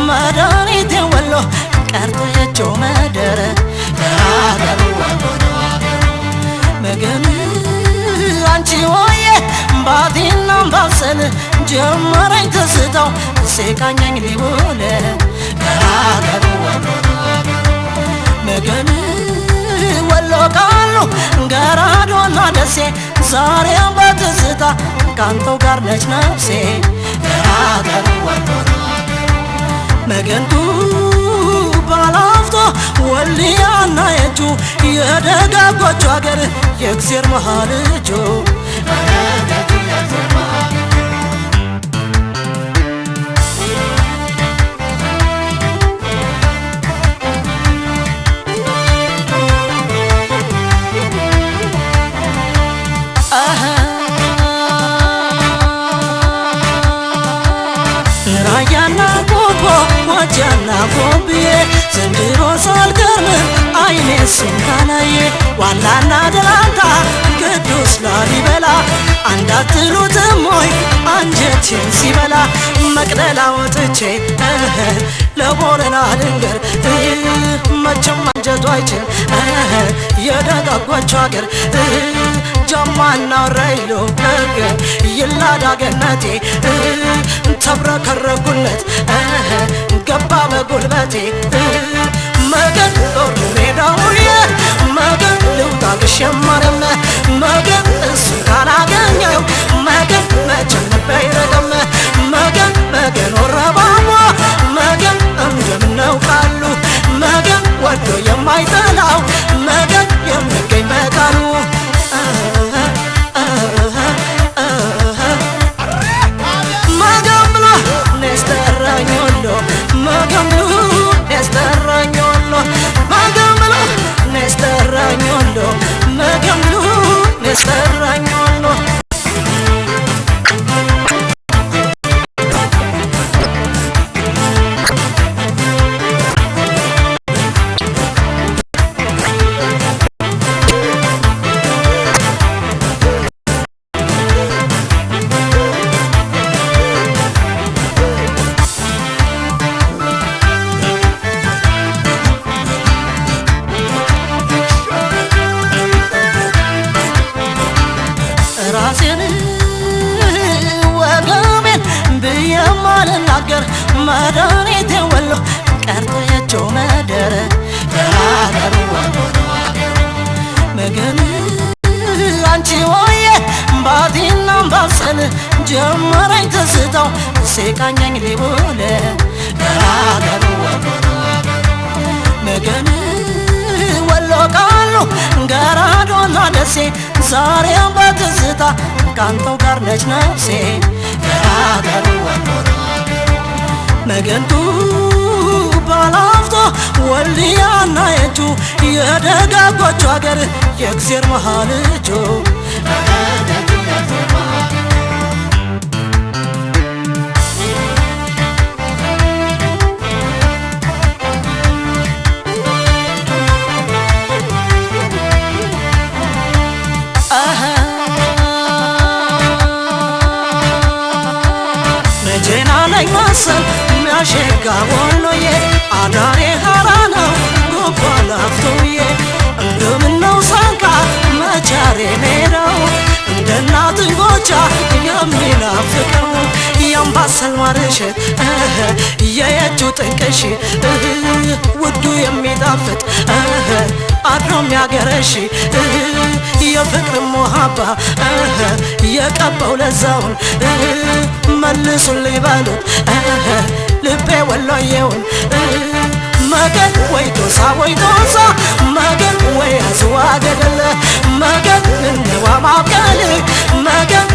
መድኃኒቴ ወሎ ቀርቶ የቸው መደረ አገሩ መገን አንቺ ሆዬ ባቲና ባሰል ጀመረኝ ትዝታው ሲቃኘኝ ሊውል አገሩ መገን ወሎ ቃሉ ገራዶና ደሴ ዛሬም በትዝታ ካንተው ጋር ነች ነፍሴ አገሩ መገንቱ ባላፍቶ ወልያና የጁ የደጋጎቹ አገር የእግዚአብሔር መሃል እጁ ራያና ቆቦ ወጃና ጎብዬ ዘንድሮ ሳልቀርም አይኔ ስንካላዬ ዋላና ደላንታ ቅዱስ ላሊበላ አንዳትሉትም ሆይ አንጀቴን ሲበላ መቅደላ ወጥቼ ለቦረና ልንገር መቼም አንጀቱ አይችል የደጋጎቹ አገር ጀማና ወረይሉ ይላዳ ገነቴ ተብረከረኩለት ገባ በጉልበቴ መገን ጦር ሜዳውዬ መገን ልውጣ ግሸመርም መገን እሱ ካላገኘው መገን መቼም ልቤ አይረግም መገን መገን ወረባቦ መገን እንደምነው ቃሉ መገን ወዶ የማይጠላው መገን የሚገኝ በቃሉ ራሴን ወገቤን ብዬ ማልናገር መድኃኒቴ ወሎ ቀርቶ የቸው መደረ አገሩ መገን አንቺ ሆዬ ባቲና ባሰል ጀመረኝ ትዝታው ሲቃኘኝ ሊውል አገሩ መገን ወሎ ቃሉ ገራዶና ደሴ ዛሬም በትዝታ ካንተው ጋር ነች ነፍሴ አገሩ መገንቱ ባላፍቶ ወልያና የጁ የደጋጎቹ አገር የእግዚአብሔር መሃል እጁ መቼና ላይ ማሰብ ሚያሸጋ ወሎዬ አዳሬ ሀራ ነው ጎባ ላፍቶዬ እንደምነው ሳንቃ መቻሬ ሜዳው እንደ እናት እንጎቻ የሚናፍቀው ያምባሰል ማርሸት የየጁ ጥንቅሽ ውዱ የሚጣፍጥ አድሮ የሚያገረሽ የፍቅር ሞሃባ የቀባው ለዛውን መልሱልኝ በሉት ልቤ ወሎዬውን መገን ወይ ዶሳ ወይ ዶሳ መገን ወይ አዝዋ ገደለ መገን እንዋ ማብቀል መገን